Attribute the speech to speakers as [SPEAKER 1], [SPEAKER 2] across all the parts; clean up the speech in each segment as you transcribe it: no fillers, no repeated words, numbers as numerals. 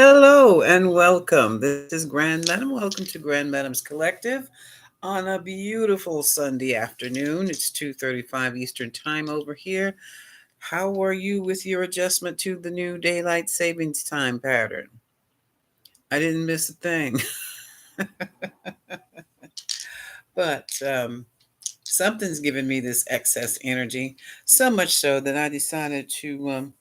[SPEAKER 1] Hello and welcome. This is Grand Madam. Welcome to Grand Madam's Collective on a beautiful Sunday afternoon. It's 2:35 Eastern Time over here. How are you with your adjustment to the new daylight savings time pattern? I didn't miss a thing, but something's giving me this excess energy, so much so that I decided to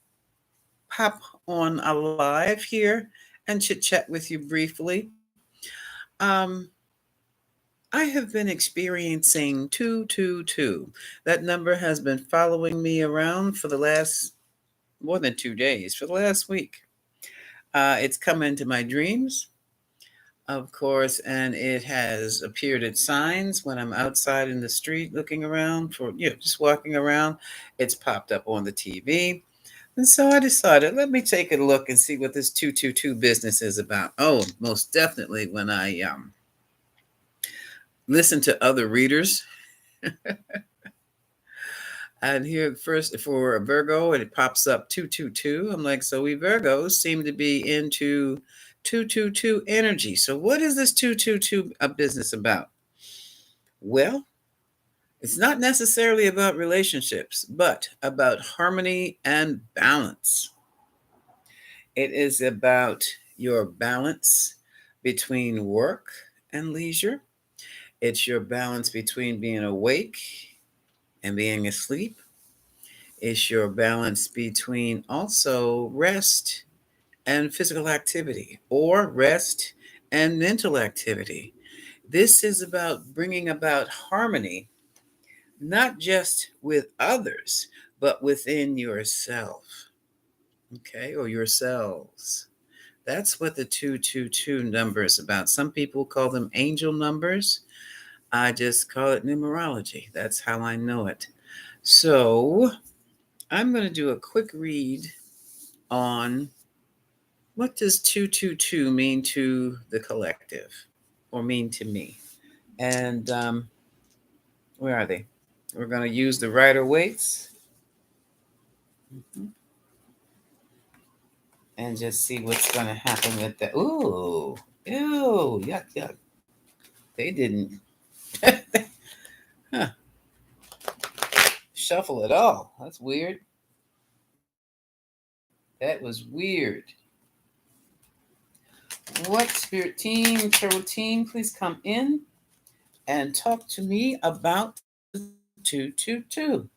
[SPEAKER 1] pop on a live here and chit chat with you briefly. Um, I have been experiencing 222. That number has been following me around for the last more than 2 days, for the last week. It's come into my dreams, of course, and it has appeared at signs when I'm outside in the street looking around just walking around. It's popped up on the TV. And so I decided, let me take a look and see what this 222 business is about. Oh, most definitely when I listen to other readers. And here first for a Virgo, and it pops up 222. I'm like, so we Virgos seem to be into 222 energy. So what is this 222 business about? Well, it's not necessarily about relationships, but about harmony and balance. It is about your balance between work and leisure. It's your balance between being awake and being asleep. It's your balance between also rest and physical activity or rest and mental activity. This is about bringing about harmony, not just with others, but within yourself, okay, or yourselves. That's what the 222 number is about. Some people call them angel numbers. I just call it numerology. That's how I know it. So I'm going to do a quick read on what does 222 mean to the collective or mean to me. And where are they? We're going to use the Rider Waits and just see what's going to happen with that. Ooh, ew, yuck, yuck. They didn't huh, shuffle at all. That's weird. That was weird. What spirit team, tarot team, please come in and talk to me about the 222.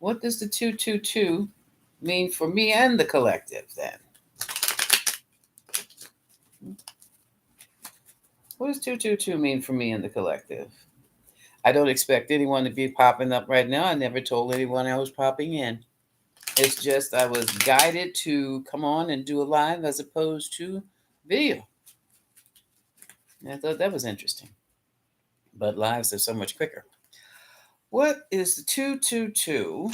[SPEAKER 1] What does the 222 mean for me and the collective then? What does 222 mean for me and the collective? I don't expect anyone to be popping up right now. I never told anyone I was popping in. It's just I was guided to come on and do a live as opposed to video. And I thought that was interesting. But lives are so much quicker. What is the 222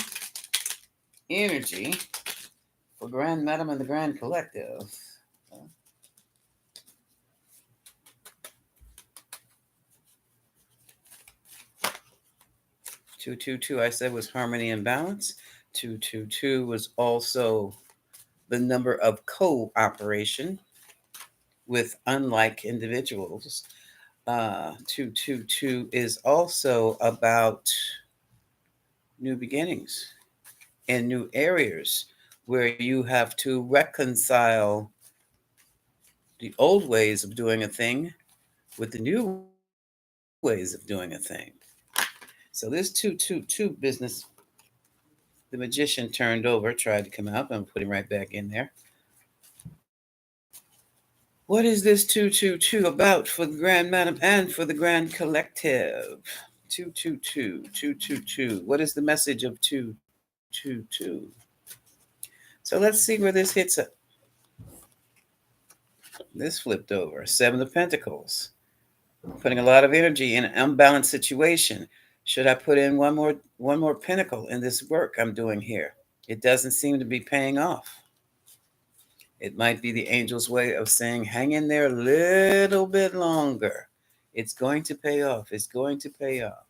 [SPEAKER 1] energy for Grand Madam and the Grand Collective? 222, I said, was harmony and balance. 222 was also the number of cooperation with unlike individuals. 222 is also about new beginnings in new areas where you have to reconcile the old ways of doing a thing with the new ways of doing a thing. So this 222 business, the magician turned over, tried to come out. I'm putting right back in there. What is this 222 about for the Grand Madam and for the Grand Collective? 222, 222. What is the message of 222? So let's see where this hits it. This flipped over. Seven of Pentacles. Putting a lot of energy in an unbalanced situation. Should I put in one more pinnacle in this work I'm doing here? It doesn't seem to be paying off. It might be the angel's way of saying, hang in there a little bit longer. It's going to pay off. It's going to pay off.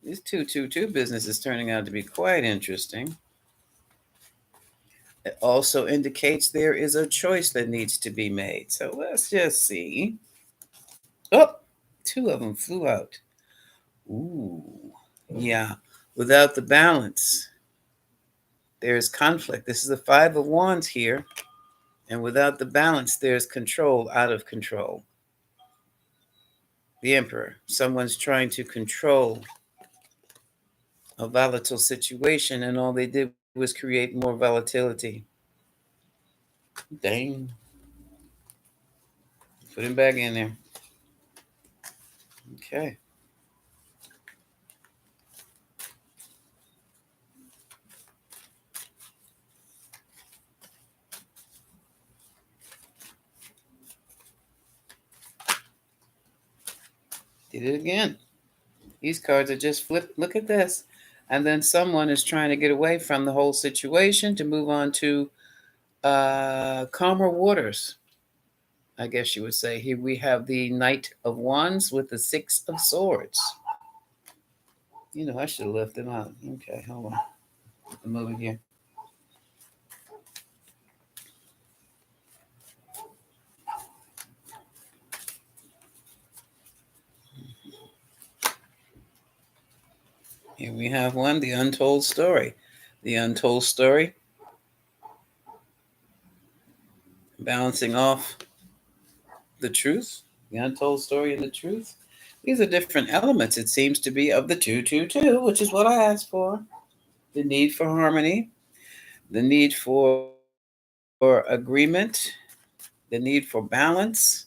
[SPEAKER 1] This 222 business is turning out to be quite interesting. It also indicates there is a choice that needs to be made. So let's just see. Oh, two of them flew out. Ooh, yeah. Without the balance, there's conflict. This is the Five of Wands here. And without the balance, there's control out of control. The Emperor. Someone's trying to control a volatile situation, and all they did was create more volatility. Dang. Put him back in there. Okay. Did it again. These cards are just flipped. Look at this. And then someone is trying to get away from the whole situation to move on to calmer waters, I guess you would say. Here we have the Knight of Wands with the Six of Swords. I should have left them out. Okay, hold on. I'm moving here. Here we have one, the untold story. The untold story, balancing off the truth, the untold story and the truth. These are different elements, it seems to be, of the 222, which is what I asked for. The need for harmony, the need for agreement, the need for balance.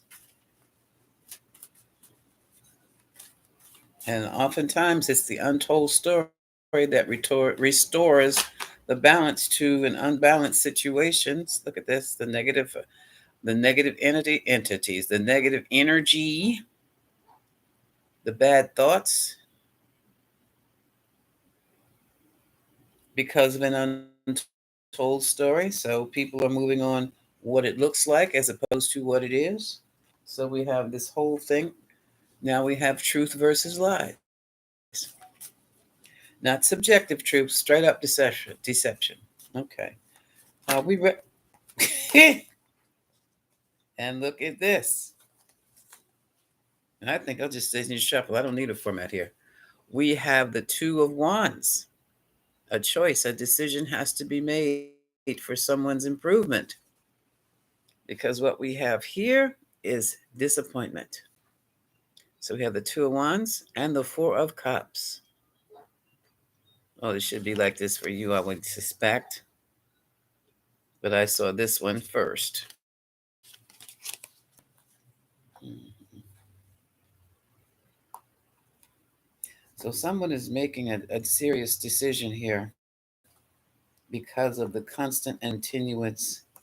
[SPEAKER 1] And oftentimes it's the untold story that restores the balance to an unbalanced situations. Look at this, the negative entities, the negative energy, the bad thoughts, because of an untold story. So people are moving on what it looks like as opposed to what it is. So we have this whole thing. Now we have truth versus lies. Not subjective truth, straight up deception. Deception. Okay. We and look at this. And I think I'll just stay in shuffle. I don't need a format here. We have the Two of Wands. A choice, a decision has to be made for someone's improvement. Because what we have here is disappointment. So we have the Two of Wands and the Four of Cups. Oh, it should be like this for you, I would suspect. But I saw this one first. So someone is making a serious decision here because of the constant and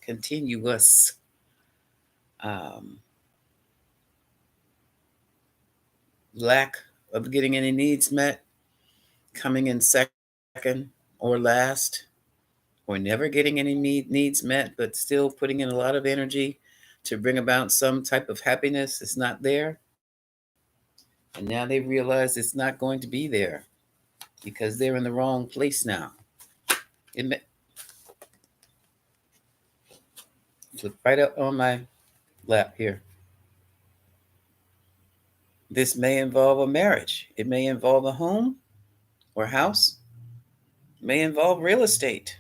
[SPEAKER 1] continuous um, lack of getting any needs met, coming in second or last, or never getting any needs met, but still putting in a lot of energy to bring about some type of happiness is not there. And now they realize it's not going to be there because they're in the wrong place now. It flip right up on my lap here. This may involve a marriage. It may involve a home or house. It may involve real estate.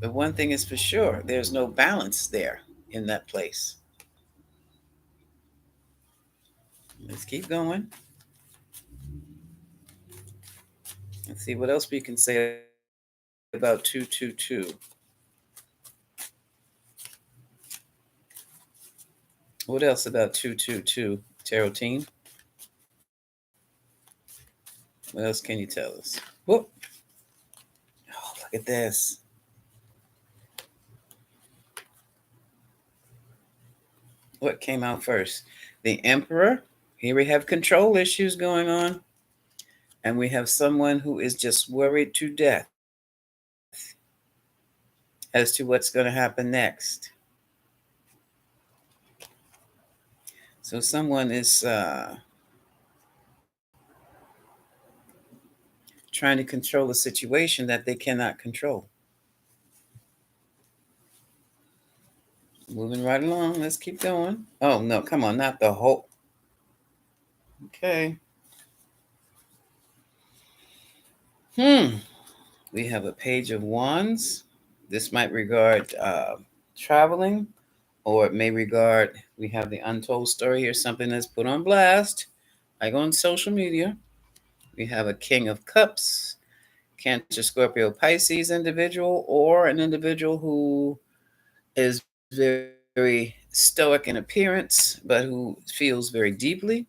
[SPEAKER 1] But one thing is for sure, there's no balance there in that place. Let's keep going. Let's see what else we can say about 222. What else about 222, Tarot team? What else can you tell us? Whoop. Oh, look at this. What came out first? The Emperor. Here we have control issues going on. And we have someone who is just worried to death as to what's going to happen next. So someone is trying to control a situation that they cannot control. Moving right along. Let's keep going. Oh, no, come on, not the whole. Okay. We have a page of wands. This might regard traveling, or it may regard, we have the untold story here, something that's put on blast, like on social media. We have a king of cups, Cancer, Scorpio, Pisces individual, or an individual who is very stoic in appearance, but who feels very deeply.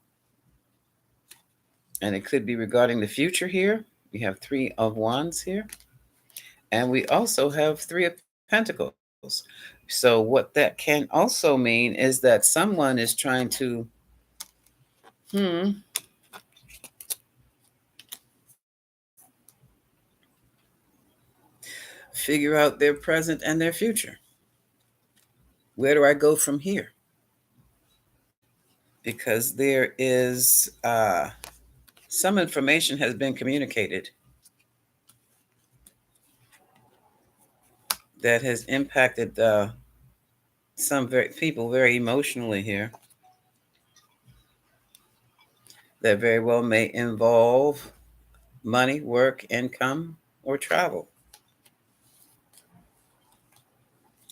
[SPEAKER 1] And it could be regarding the future here. We have three of wands here. And we also have three of pentacles. So, what that can also mean is that someone is trying to hmm, figure out their present and their future. Where do I go from here? Because there is some information has been communicated that has impacted some people very emotionally here. That very well may involve money, work, income, or travel.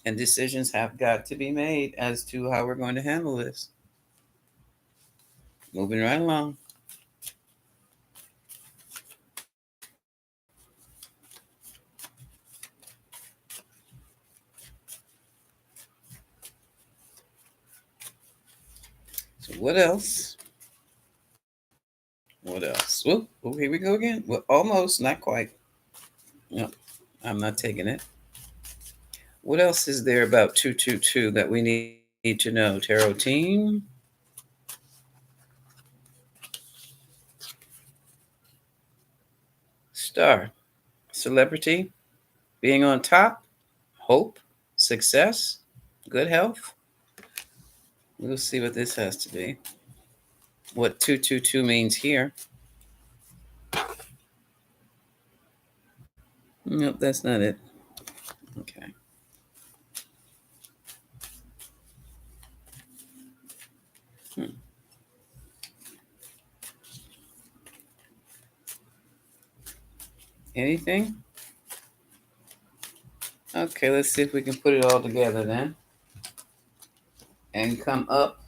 [SPEAKER 1] And decisions have got to be made as to how we're going to handle this. Moving right along. So, what else? What else? Whoop, oh, here we go again. Well, almost, not quite. No, I'm not taking it. What else is there about 222 that we need to know? Tarot team. Star. Celebrity. Being on top. Hope. Success. Good health. We'll see what this has to be. What 222 means here. Nope, that's not it. Okay. Hmm. Anything? Okay, let's see if we can put it all together then and come up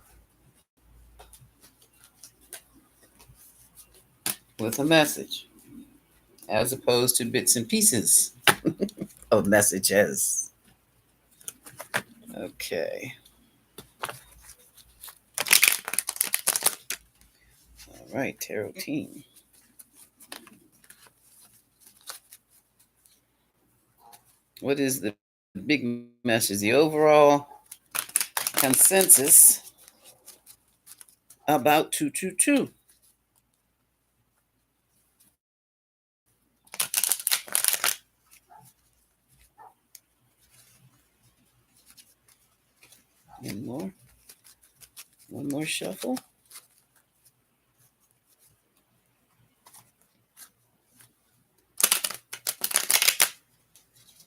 [SPEAKER 1] with a message as opposed to bits and pieces of messages. Okay. All right, tarot team. What is the big message? The overall consensus about 222. One more. One more shuffle.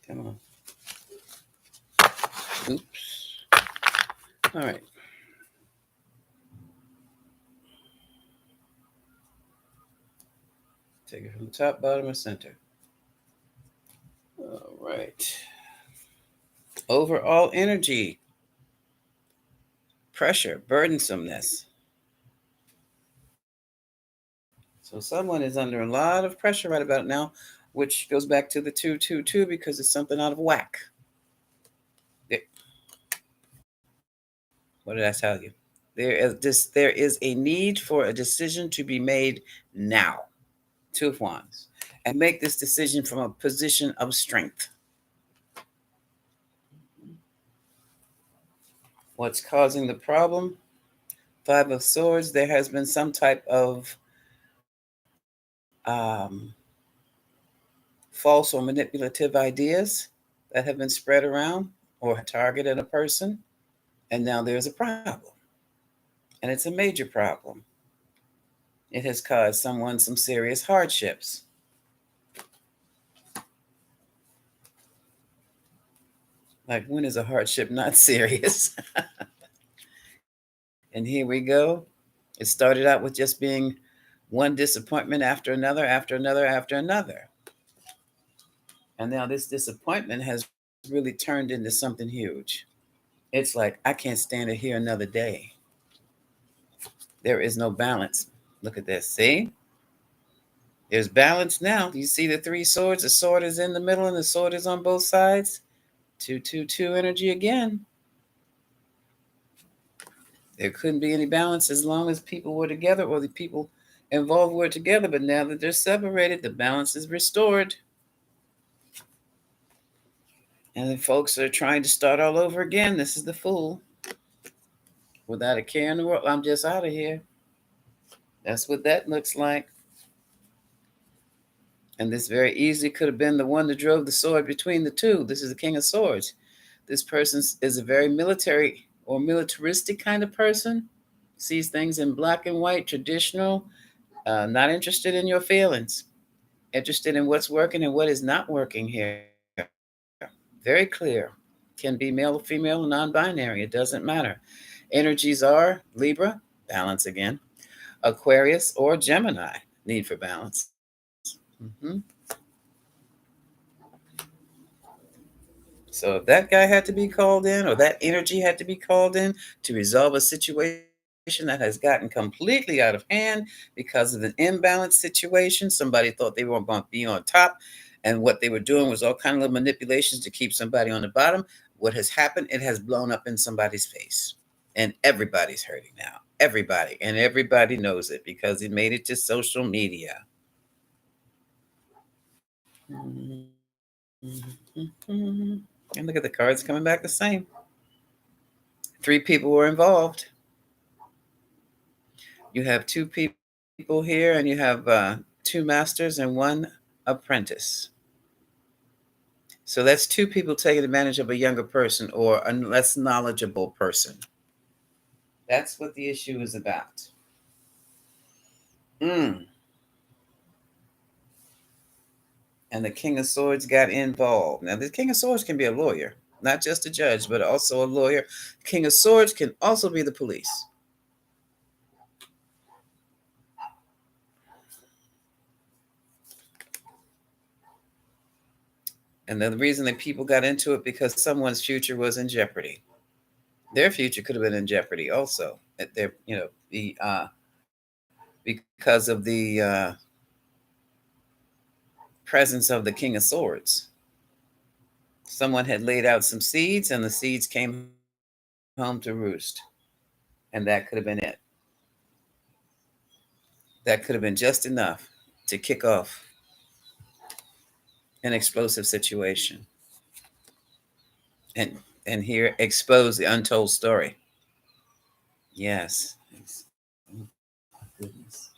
[SPEAKER 1] Come on. Oops. All right. Take it from top, bottom, or center. All right. Overall energy, pressure, burdensomeness. So someone is under a lot of pressure right about now, which goes back to the 222 because it's something out of whack. What did I tell you? There is a need for a decision to be made now. Two of Wands. And make this decision from a position of strength. What's causing the problem? Five of Swords. There has been some type of false or manipulative ideas that have been spread around or targeted a person. And now there's a problem. And it's a major problem. It has caused someone some serious hardships. Like, when is a hardship not serious? And here we go. It started out with just being one disappointment after another, after another, after another. And now this disappointment has really turned into something huge. It's like, I can't stand it here another day. There is no balance. Look at this. See? There's balance now. You see the three swords? The sword is in the middle and the sword is on both sides. 222 energy again. There couldn't be any balance as long as people were together or the people involved were together. But now that they're separated, the balance is restored. And the folks are trying to start all over again. This is the fool. Without a care in the world, I'm just out of here. That's what that looks like. And this very easily could have been the one that drove the sword between the two. This is the King of Swords. This person is a very military or militaristic kind of person, sees things in black and white, traditional, not interested in your feelings, interested in what's working and what is not working here. Very clear. Can be male or female, non-binary. It doesn't matter. Energies are Libra, balance again, Aquarius, or Gemini, need for balance. So if that guy had to be called in, or that energy had to be called in to resolve a situation that has gotten completely out of hand because of an imbalanced situation, somebody thought they were going to be on top, and what they were doing was all kind of little manipulations to keep somebody on the bottom. What has happened? It has blown up in somebody's face, and everybody's hurting now. Everybody, and everybody knows it because it made it to social media. And look at the cards coming back the same. Three people were involved. You have two people here, and you have two masters and one apprentice. So that's two people taking advantage of a younger person or a less knowledgeable person. That's what the issue is about. Mm. And the King of Swords got involved. Now, the King of Swords can be a lawyer, not just a judge, but also a lawyer. King of Swords can also be the police. And the reason that people got into it because someone's future was in jeopardy. Their future could have been in jeopardy also. At their, the because of the presence of the King of Swords. Someone had laid out some seeds, and the seeds came home to roost, and that could have been it. That could have been just enough to kick off an explosive situation, and here expose the untold story. Yes. Oh, goodness.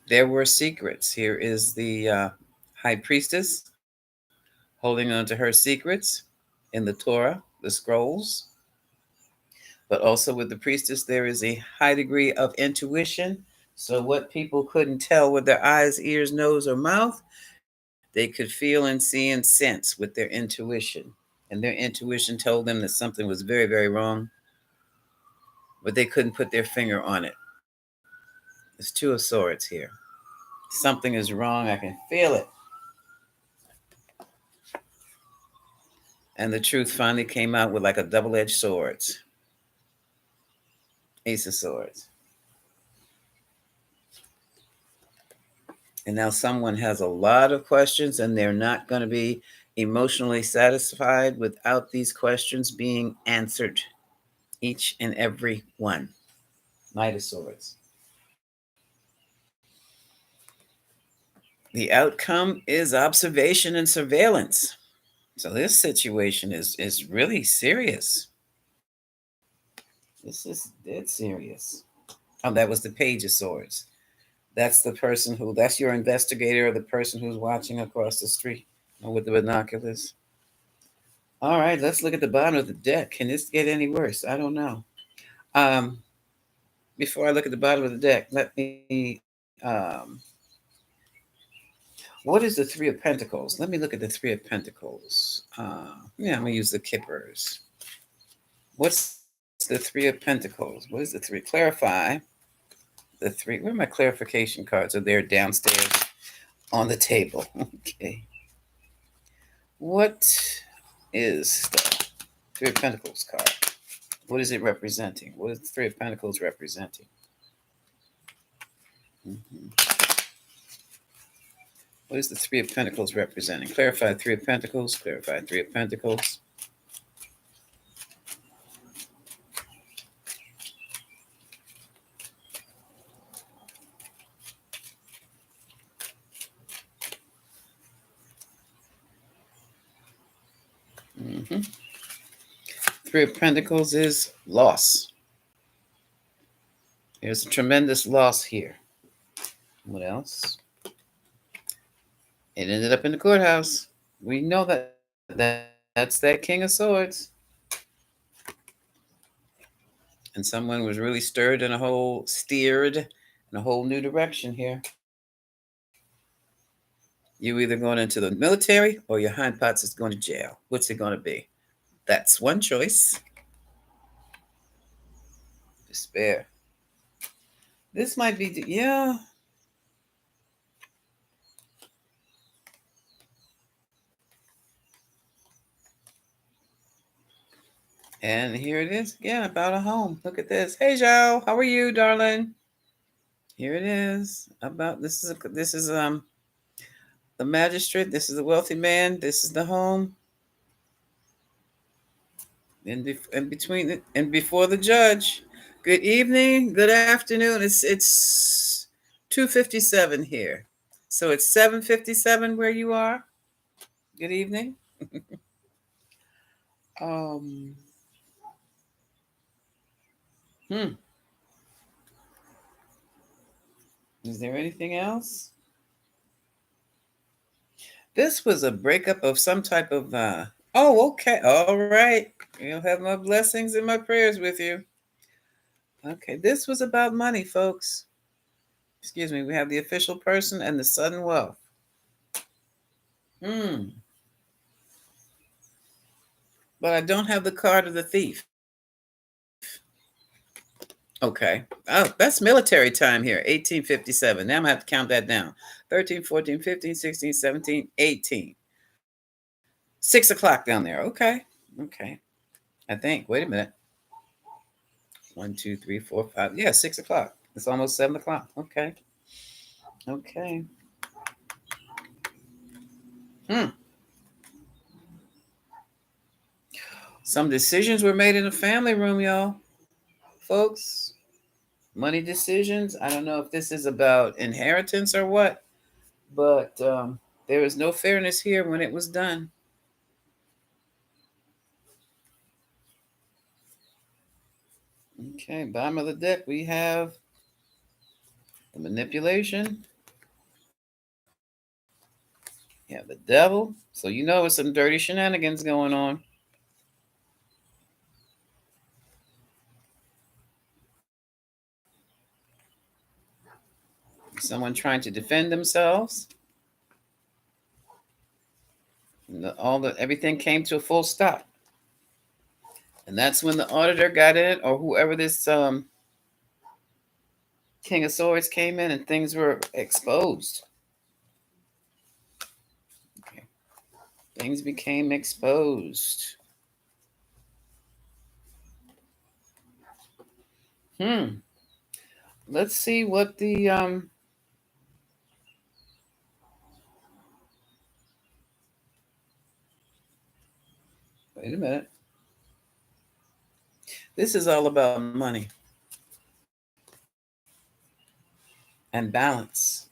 [SPEAKER 1] There were secrets. Here is the high priestess holding on to her secrets in the Torah, the scrolls. But also with the priestess, there is a high degree of intuition. So, what people couldn't tell with their eyes, ears, nose, or mouth, they could feel and see and sense with their intuition. And their intuition told them that something was very, very wrong, but they couldn't put their finger on it. There's Two of Swords here. Something is wrong. I can feel it. And the truth finally came out with like a double-edged sword. Ace of Swords. And now someone has a lot of questions, and they're not going to be emotionally satisfied without these questions being answered. Each and every one. Knight of Swords. The outcome is observation and surveillance. So this situation is really serious. This is dead serious. Oh, that was the Page of Swords. That's the person who, that's your investigator or the person who's watching across the street with the binoculars. All right, let's look at the bottom of the deck. Can this get any worse? I don't know. Um, Before I look at the bottom of the deck, let me. What is the Three of Pentacles? Let me look at the Three of Pentacles. Yeah, I'm going to use the Kippers. What's the Three of Pentacles? What is the three? Clarify the three. Where are my clarification cards? Are they downstairs on the table? Okay. What is the Three of Pentacles card? What is it representing? What is the Three of Pentacles representing? Mhm. What is the Three of Pentacles representing? Clarify Three of Pentacles. Clarify Three of Pentacles. Mhm. Three of Pentacles is loss. There's a tremendous loss here. What else? It ended up in the courthouse. We know that's that King of Swords. And someone was really stirred in a whole, steered in a whole new direction here. You either going into the military or your hindparts is going to jail. What's it going to be? That's one choice. Despair. This might be, yeah. And here it is again about a home. Look at this. Hey, Joe, how are you, darling? Here it is about this is the magistrate. This is the wealthy man. This is the home. In between and before the judge. Good evening. Good afternoon. It's 2:57 here, so it's 7:57 where you are. Good evening. Um. Hmm. Is there anything else? This was a breakup of some type of. Oh, okay. All right. You'll have my blessings and my prayers with you. Okay. This was about money, folks. Excuse me. We have the official person and the sudden wealth. Hmm. But I don't have the card of the thief. Okay. Oh, that's military time here. 1857. Now I'm going to have to count that down. 13, 14, 15, 16, 17, 18. 6 o'clock down there. Okay. Okay. I think. Wait a minute. 1, 2, 3, 4, 5. Yeah, 6 o'clock. It's almost 7 o'clock. Okay. Okay. Hmm. Some decisions were made in the family room, y'all. Folks, money decisions. I don't know if this is about inheritance or what, but there was no fairness here when it was done. Okay, bottom of the deck, we have the manipulation. You have the devil. So you know it's some dirty shenanigans going on. Someone trying to defend themselves. Everything came to a full stop. And that's when the auditor got in, or whoever this King of Swords came in, and things were exposed. Okay. Things became exposed. Hmm. Let's see what the wait a minute. This is all about money and balance.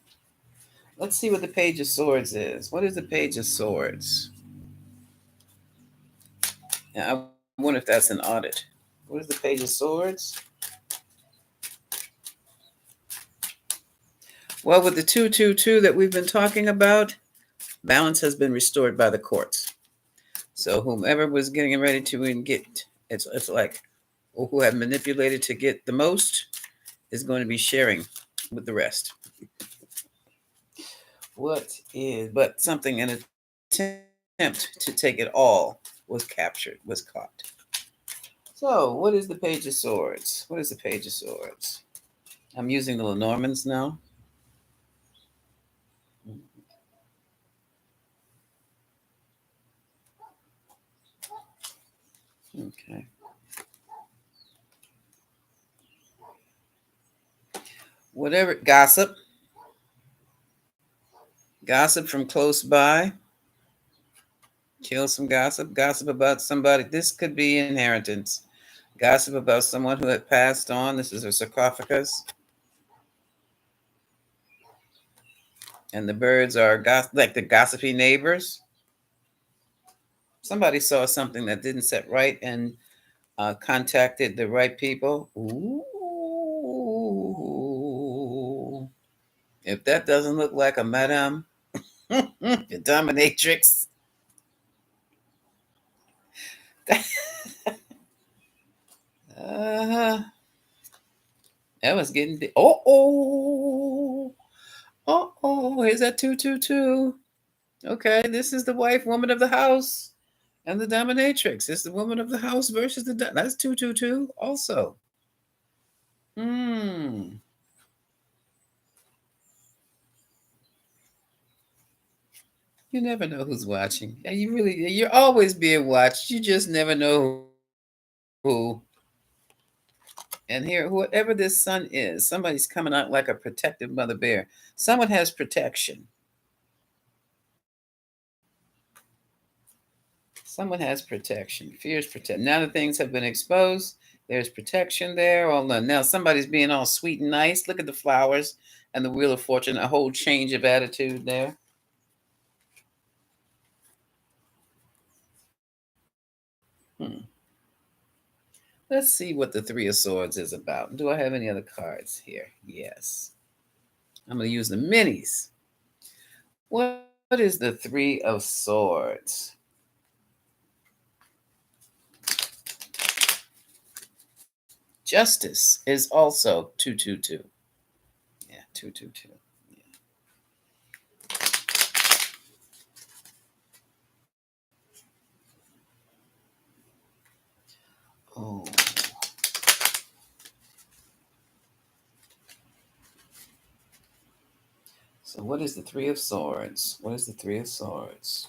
[SPEAKER 1] Let's see what the Page of Swords is. What is the Page of Swords? Yeah, I wonder if that's an audit. What is the Page of Swords? Well, with the 222 that we've been talking about, balance has been restored by the courts. So whomever was getting ready to get, it's like who had manipulated to get the most is going to be sharing with the rest. What is, but something, an attempt to take it all was captured, was caught. So, what is the Page of Swords? What is the Page of Swords? I'm using the Lenormands now. Okay. Whatever, gossip from close by, kill some gossip, gossip about somebody. This could be inheritance. Gossip about someone who had passed on. This is a sarcophagus. And the birds are like the gossipy neighbors. Somebody saw something that didn't set right and contacted the right people. Ooh. If that doesn't look like a madame, the dominatrix. uh, that was getting big. Oh, here's that 222. Okay, this is the wife, woman of the house, and the dominatrix. It's the woman of the house versus that's 222 also. Hmm. You never know who's watching. And you're always being watched. You just never know who. And here, whoever this son is, somebody's coming out like a protective mother bear. Someone has protection. Someone has protection. Fears protect. Now that things have been exposed, there's protection there. All done. Now somebody's being all sweet and nice. Look at the flowers and the Wheel of Fortune. A whole change of attitude there. Hmm. Let's see what the Three of Swords is about. Do I have any other cards here? Yes. I'm going to use the minis. What is the Three of Swords? Justice is also 222. Yeah, 222. Yeah. Oh. So what is the Three of Swords? What is the Three of Swords?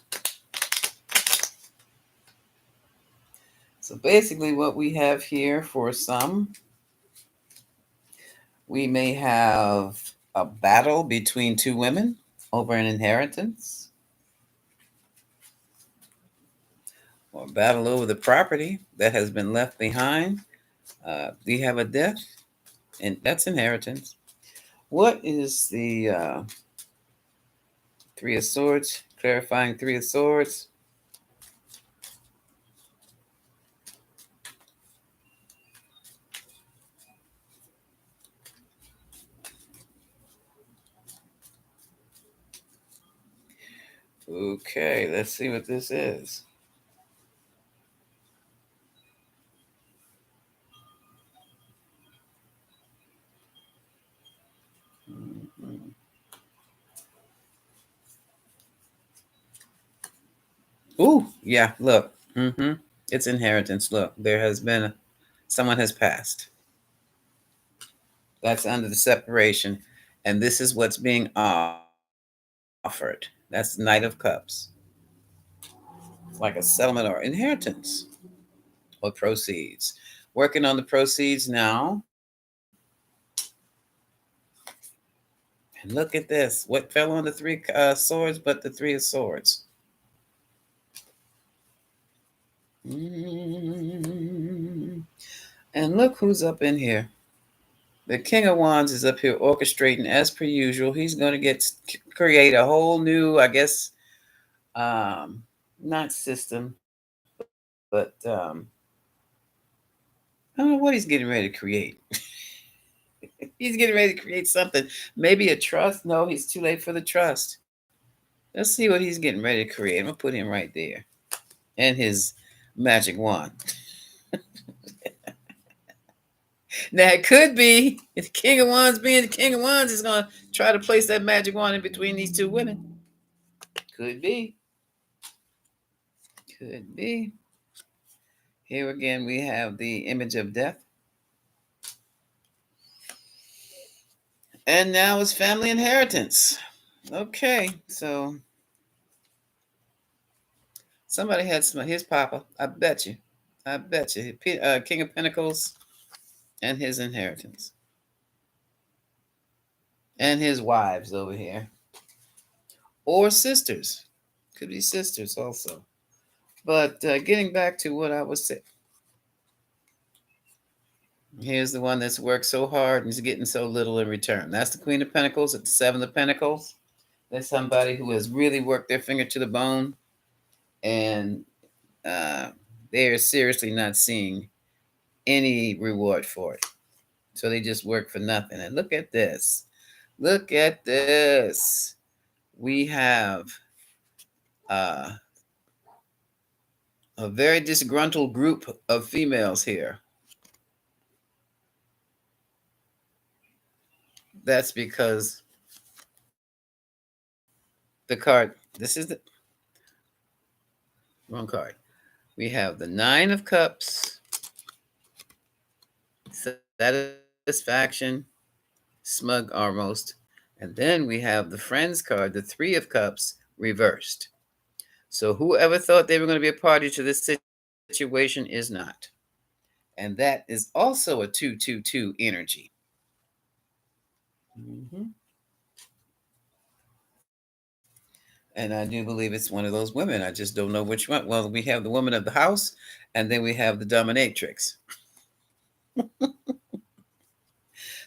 [SPEAKER 1] So basically what we have here for some, we may have a battle between two women over an inheritance, or a battle over the property that has been left behind. We have a death, and that's inheritance. What is the Three of Swords? Clarifying Three of Swords. Okay, let's see what this is. Mhm. Ooh, yeah, look. It's inheritance. Look, there has been someone has passed. That's under the separation. And this is what's being offered. That's Knight of Cups. It's like a settlement or inheritance or proceeds. Working on the proceeds now. And look at this. What fell on the Three Swords but the Three of Swords? Mm. And look who's up in here. The King of Wands is up here orchestrating as per usual. He's going to create a whole new, I guess, um, not system, but I don't know what he's getting ready to create. He's getting ready to create something. Maybe a trust. No, he's too late for the trust. Let's see what he's getting ready to create. I'm gonna put him right there, and his magic wand. Now it could be the King of Wands being the King of Wands is going to try to place that magic wand in between these two women. Could be. Could be. Here again, we have the image of death. And now it's family inheritance. Okay, so somebody had some his papa. I bet you. I bet you. King of Pentacles and his inheritance. And his wives over here. Or sisters. Could be sisters also. But getting back to what I was saying. Here's the one that's worked so hard and is getting so little in return. That's the Queen of Pentacles at the Seven of Pentacles. That's somebody who has really worked their finger to the bone, and uh, they're seriously not seeing any reward for it. So they just work for nothing. And look at this. Look at this. We have uh, a very disgruntled group of females here. That's because the card, this is the wrong card. We have the Nine of Cups, satisfaction, smug almost. And then we have the Friends card, the Three of Cups, reversed. So whoever thought they were going to be a party to this situation is not. And that is also a 222 energy. Mm-hmm. And I do believe it's one of those women. I just don't know which one. Well, we have the woman of the house, and then we have the dominatrix.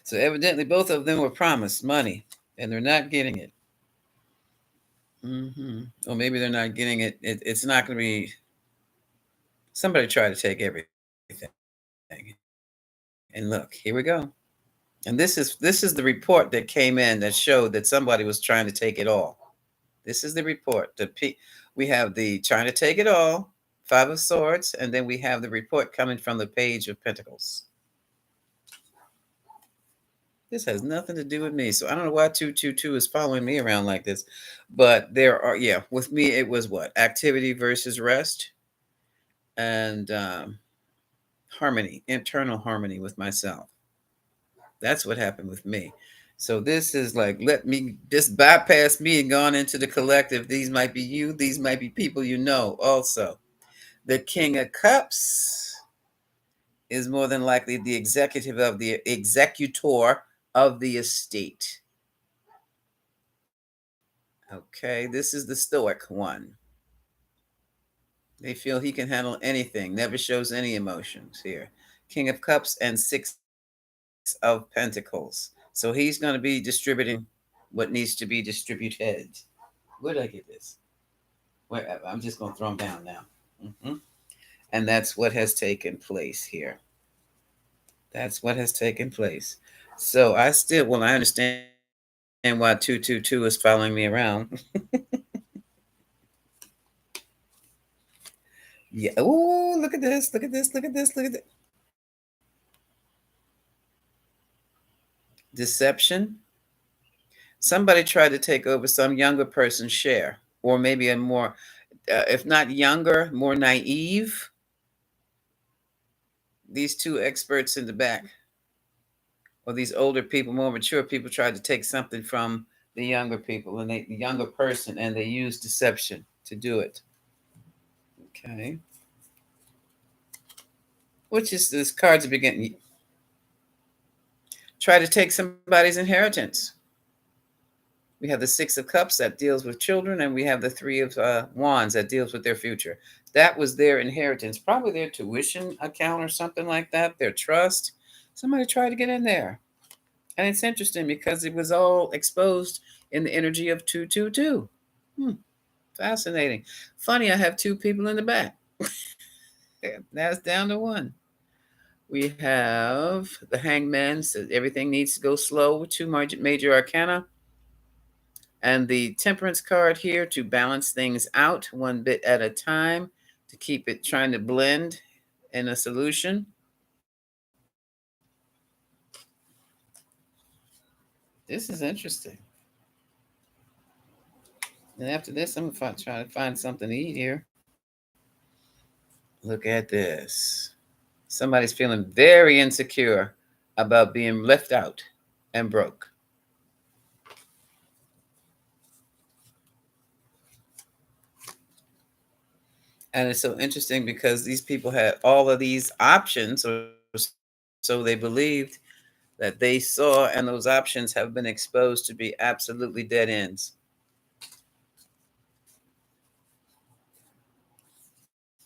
[SPEAKER 1] So evidently, both of them were promised money, and they're not getting it. Or maybe they're not getting it. It's not going to be. Somebody try to take everything. And look, here we go. And this is the report that came in that showed that somebody was trying to take it all. This is the report. We have the trying to take it all, Five of Swords, and then we have the report coming from the Page of Pentacles. This has nothing to do with me. So I don't know why 222 is following me around like this. But there are, yeah, with me, it was what? Activity versus rest and harmony, internal harmony with myself. That's what happened with me. So this is like, let me just bypass me and gone into the collective. These might be you. These might be people you know also. The King of Cups is more than likely the executor of the estate. Okay, this is the Stoic one. They feel he can handle anything, never shows any emotions here. King of Cups and Six of Pentacles. So he's going to be distributing what needs to be distributed. Where did I get this? Wherever. I'm just going to throw them down now. And that's what has taken place here. That's what has taken place. So I still, well, I understand why 222 is following me around. Yeah. Oh, look at this. Look at this. Look at this. Look at this. Deception. Somebody tried to take over some younger person's share, or maybe a more, if not younger, more naive. These two experts in the back, or these older people, more mature people, tried to take something from the younger people and the younger person, and they used deception to do it. Okay. Which is this cards are beginning. Try to take somebody's inheritance. We have the Six of Cups that deals with children, and we have the Three of Wands that deals with their future. That was their inheritance, probably their tuition account or something like that, their trust. Somebody tried to get in there. And it's interesting because it was all exposed in the energy of 222. Fascinating. Funny, I have two people in the back. That's down to one. We have the Hangman says everything needs to go slow with two major arcana. And the Temperance card here to balance things out one bit at a time, to keep it trying to blend in a solution. This is interesting. And after this, I'm gonna try to find something to eat here. Look at this. Somebody's feeling very insecure about being left out and broke. And it's so interesting because these people had all of these options, or so they believed, that they saw, and those options have been exposed to be absolutely dead ends.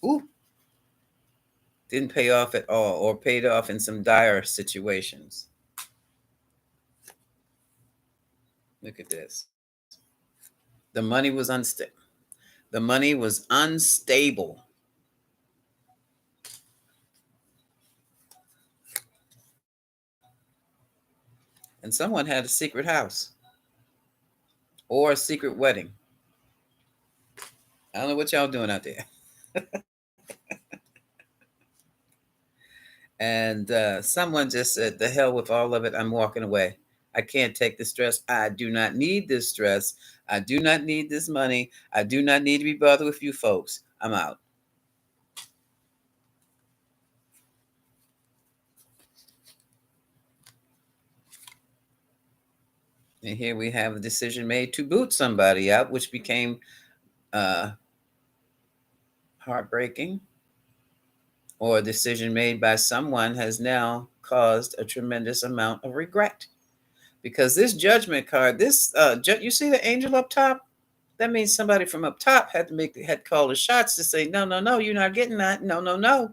[SPEAKER 1] Ooh, didn't pay off at all, or paid off in some dire situations. Look at this. The money was unstable. The money was unstable. And someone had a secret house or a secret wedding. I don't know what y'all doing out there. And someone just said, the hell with all of it. I'm walking away. I can't take the stress. I do not need this stress. I do not need this money. I do not need to be bothered with you folks. I'm out. And here we have a decision made to boot somebody out, which became uh, heartbreaking, or a decision made by someone has now caused a tremendous amount of regret. Because this judgment card, this you see the angel up top? That means somebody from up top had called the shots to say, no, no, no, you're not getting that. No, no, no.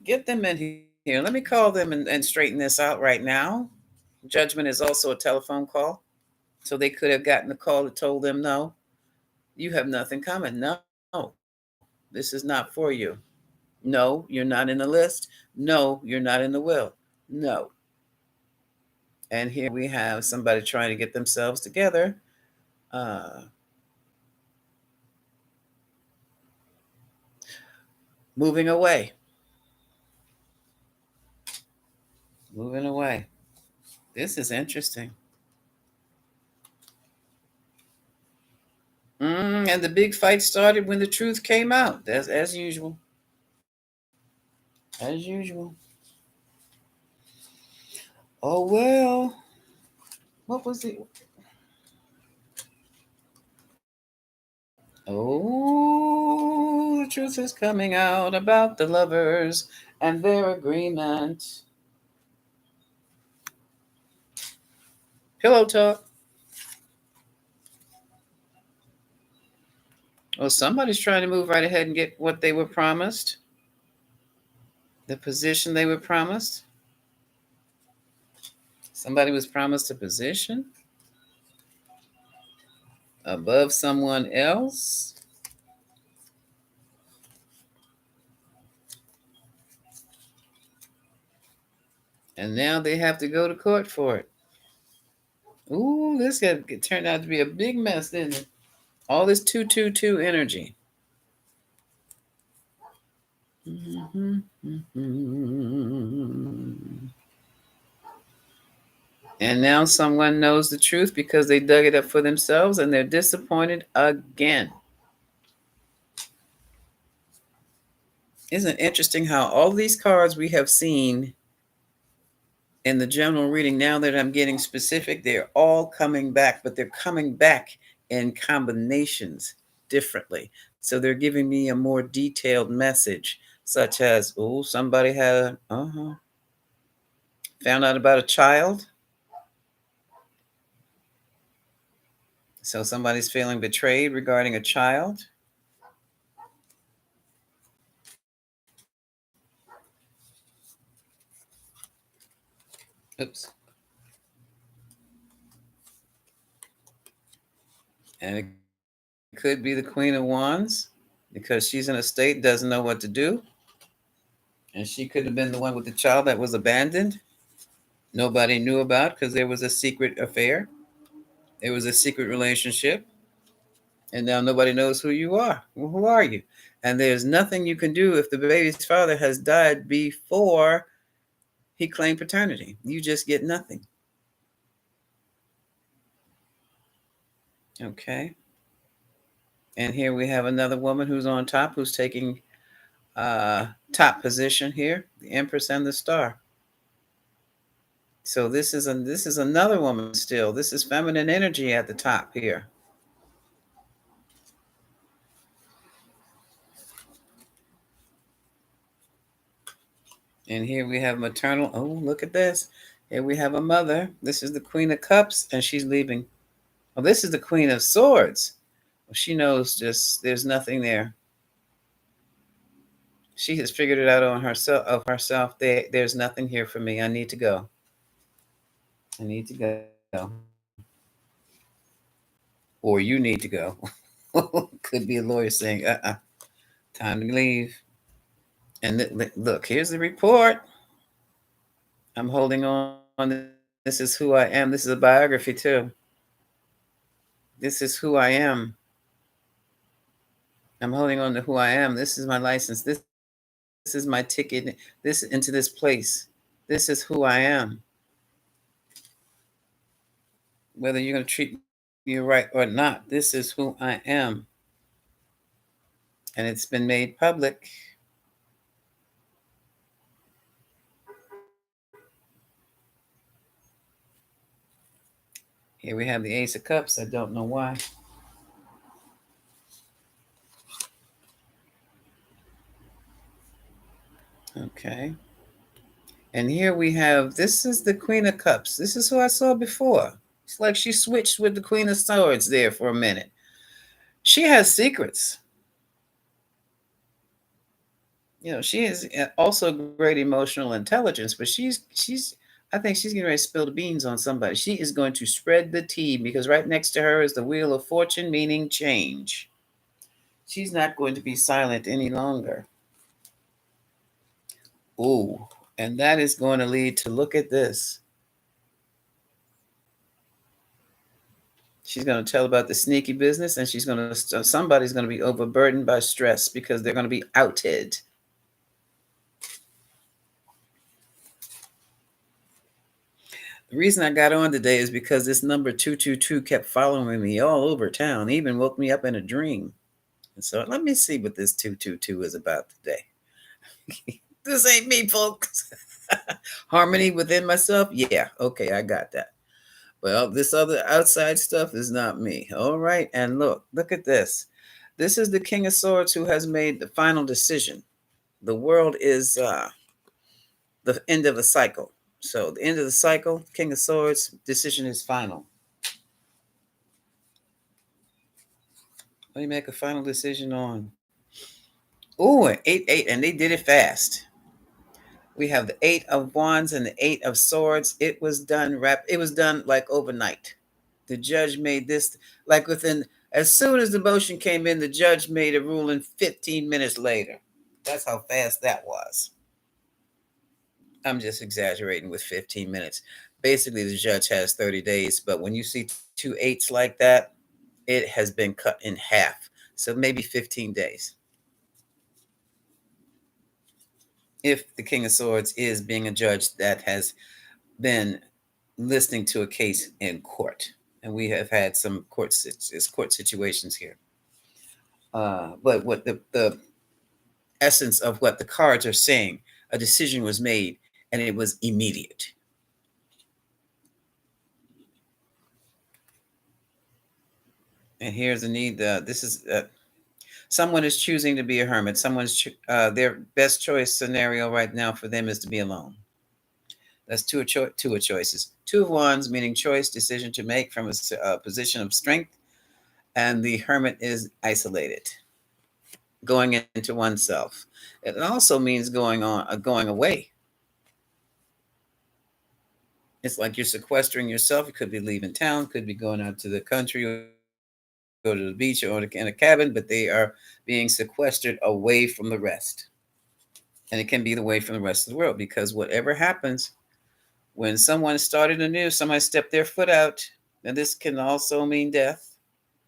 [SPEAKER 1] Get them in here. Let me call them and straighten this out right now. Judgment is also a telephone call. So they could have gotten a call that told them, no, you have nothing coming. No, this is not for you. No, you're not in the list. No, you're not in the will. No. And here we have somebody trying to get themselves together. Uh, moving away. Moving away. This is interesting. And the big fight started when the truth came out. That's as usual. As usual. Oh well. What was it? Oh, the truth is coming out about the lovers and their agreement. Pillow talk. Well, somebody's trying to move right ahead and get what they were promised, the position they were promised. Somebody was promised a position above someone else. And now they have to go to court for it. Ooh, this got turned out to be a big mess, didn't it? All this 222 energy. And now someone knows the truth because they dug it up for themselves and they're disappointed again. Isn't it interesting how all these cards we have seen in the general reading, now that I'm getting specific, they're all coming back, but they're coming back in combinations differently. So they're giving me a more detailed message, such as, oh, somebody had found out about a child. So somebody's feeling betrayed regarding a child. Oops. And it could be the Queen of Wands because she's in a state, doesn't know what to do. And she could have been the one with the child that was abandoned. Nobody knew about because there was a secret affair. There was a secret relationship. And now nobody knows who you are. Well, who are you? And there's nothing you can do if the baby's father has died before he claimed paternity. You just get nothing. Okay. And here we have another woman who's on top, who's taking uh top position here, the Empress and the Star. So this is another woman still. This is feminine energy at the top here. And here we have maternal. Oh, look at this. Here we have a mother. This is the Queen of Cups, and she's leaving. Oh, this is the Queen of Swords. Well, she knows just there's nothing there. She has figured it out on herself of herself. There's nothing here for me. I need to go. I need to go. Or you need to go. Could be a lawyer saying, time to leave. And look, here's the report. I'm holding on. This is who I am. This is a biography, too. This is who I am. I'm holding on to who I am. This is my license. This is my ticket. This into this place. This is who I am. Whether you're going to treat me right or not, this is who I am. And it's been made public. Here we have the Ace of Cups. I don't know why. Okay. And here we have, this is the Queen of Cups. This is who I saw before. It's like she switched with the Queen of Swords there for a minute. She has secrets. She has also great emotional intelligence, but she's I think she's getting ready to spill the beans on somebody. She is going to spread the tea because right next to her is the Wheel of Fortune, meaning change. She's not going to be silent any longer. Ooh, and that is going to lead to, look at this. She's going to tell about the sneaky business, and somebody's going to be overburdened by stress because they're going to be outed. The reason I got on today is because this number 222 kept following me all over town, even woke me up in a dream. And so let me see what this 222 is about today. This ain't me, folks. Harmony within myself? Yeah, okay, I got that. Well, this other outside stuff is not me. All right, and look at this. This is the King of Swords who has made the final decision. The world is the end of the cycle. So the end of the cycle, King of Swords, decision is final. Let me make a final decision on. Oh, an 8-8, and they did it fast. We have the 8 of Wands and the 8 of Swords. It was done like overnight. The judge made this like within, as soon as the motion came in, the judge made a ruling 15 minutes later. That's how fast that was. I'm just exaggerating with 15 minutes. Basically, the judge has 30 days, but when you see 2 8s like that, it has been cut in half. So maybe 15 days. If the King of Swords is being a judge that has been listening to a case in court, and we have had some court situations here. But what the essence of what the cards are saying, a decision was made and it was immediate. And here's the need. This is someone is choosing to be a hermit. Their best choice scenario right now for them is to be alone. That's two of choices. 2 of Wands, meaning choice, decision to make from a position of strength, and the hermit is isolated, going into oneself. It also means going away. It's like you're sequestering yourself. You could be leaving town, could be going out to the country, or go to the beach, or in a cabin, but they are being sequestered away from the rest. And it can be the way from the rest of the world, because whatever happens when someone started anew, somebody stepped their foot out, and this can also mean death,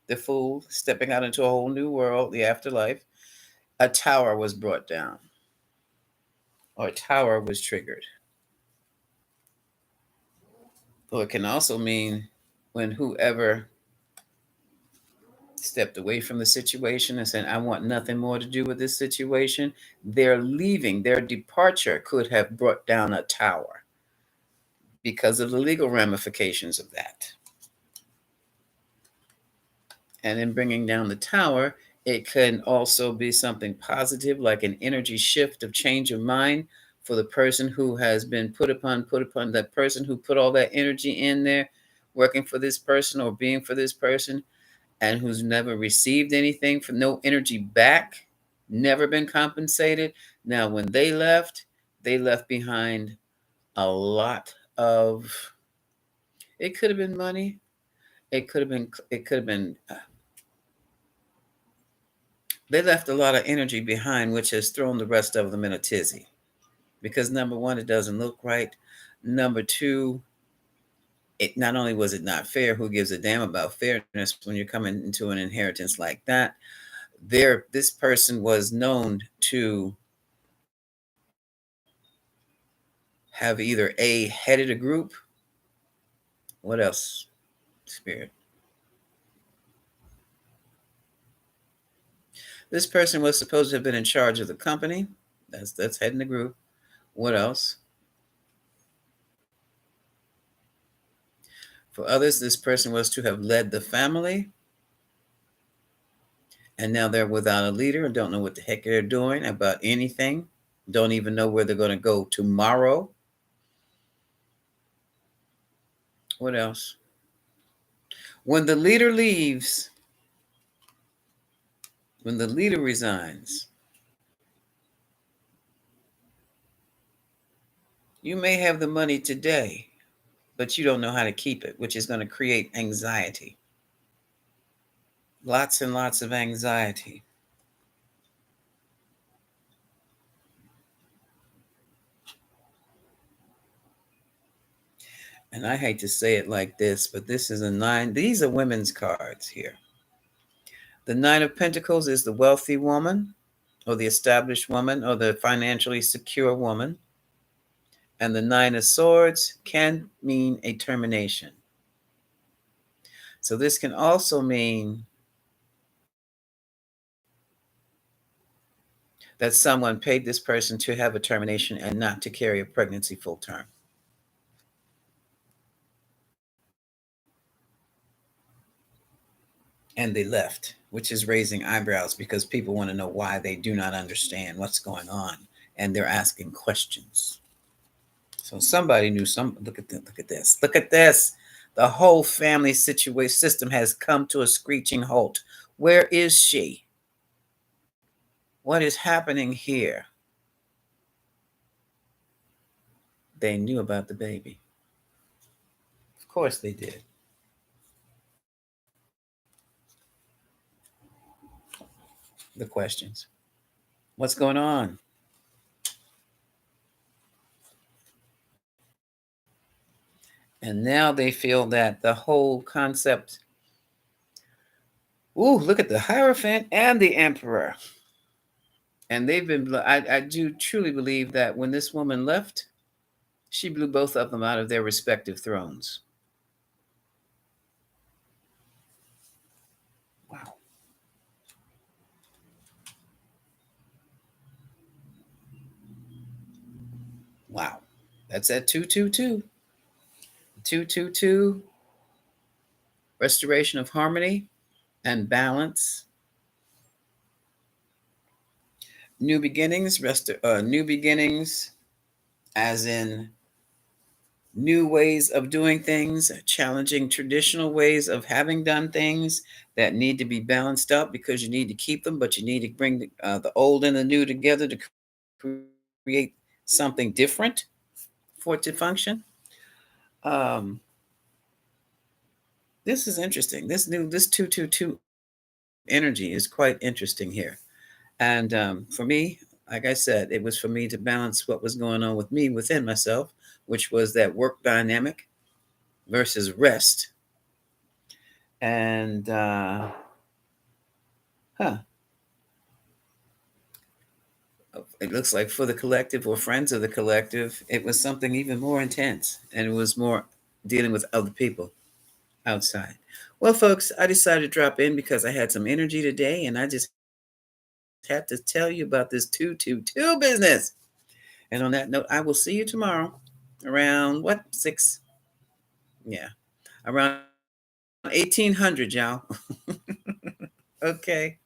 [SPEAKER 1] the Fool stepping out into a whole new world, the afterlife. A tower was brought down, or a tower was triggered. Or it can also mean when whoever stepped away from the situation and said, I want nothing more to do with this situation. Their leaving, their departure could have brought down a tower because of the legal ramifications of that. And in bringing down the tower, it can also be something positive, like an energy shift of change of mind for the person who has been put upon that person who put all that energy in there, working for this person or being for this person, and who's never received anything for no energy back, never been compensated. Now, when they left behind a lot of, it could have been money. It could have been, they left a lot of energy behind, which has thrown the rest of them in a tizzy. Because number one, it doesn't look right. Number two, it not only was it not fair, who gives a damn about fairness when you're coming into an inheritance like that? This person was known to have either A, headed a group. What else, Spirit? This person was supposed to have been in charge of the company. That's heading the group. What else? For others, this person was to have led the family, and now they're without a leader and don't know what the heck they're doing about anything. Don't even know where they're going to go tomorrow. What else? When the leader leaves, when the leader resigns, you may have the money today, but you don't know how to keep it, which is going to create anxiety. Lots and lots of anxiety. And I hate to say it like this, but this is a nine. These are women's cards here. The Nine of Pentacles is the wealthy woman, or the established woman, or the financially secure woman. And the Nine of Swords can mean a termination. So this can also mean that someone paid this person to have a termination and not to carry a pregnancy full term. And they left, which is raising eyebrows because people want to know why. They do not understand what's going on, and they're asking questions. So somebody knew some. Look at this. Look at this. Look at this. The whole family situation system has come to a screeching halt. Where is she? What is happening here? They knew about the baby. Of course they did. The questions. What's going on? And now they feel that the whole concept. Ooh, look at the Hierophant and the Emperor. And they've been, I do truly believe that when this woman left, she blew both of them out of their respective thrones. Wow. Wow. That's at 222. 222, restoration of harmony and balance. New beginnings, new beginnings, as in new ways of doing things, challenging traditional ways of having done things that need to be balanced up because you need to keep them, but you need to bring the old and the new together to create something different for it to function. Um, this is interesting. This 222 energy is quite interesting here. And for me, like I said, it was for me to balance what was going on with me within myself, which was that work dynamic versus rest. And huh, it looks like for the collective or friends of the collective, it was something even more intense, and it was more dealing with other people outside. Well, folks, I decided to drop in because I had some energy today and I just had to tell you about this 222 business. And on that note, I will see you tomorrow around what? 6? Yeah, around 1800, y'all. Okay.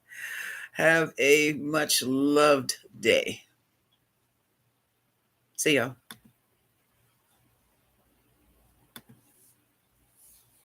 [SPEAKER 1] Have a much loved day. See y'all.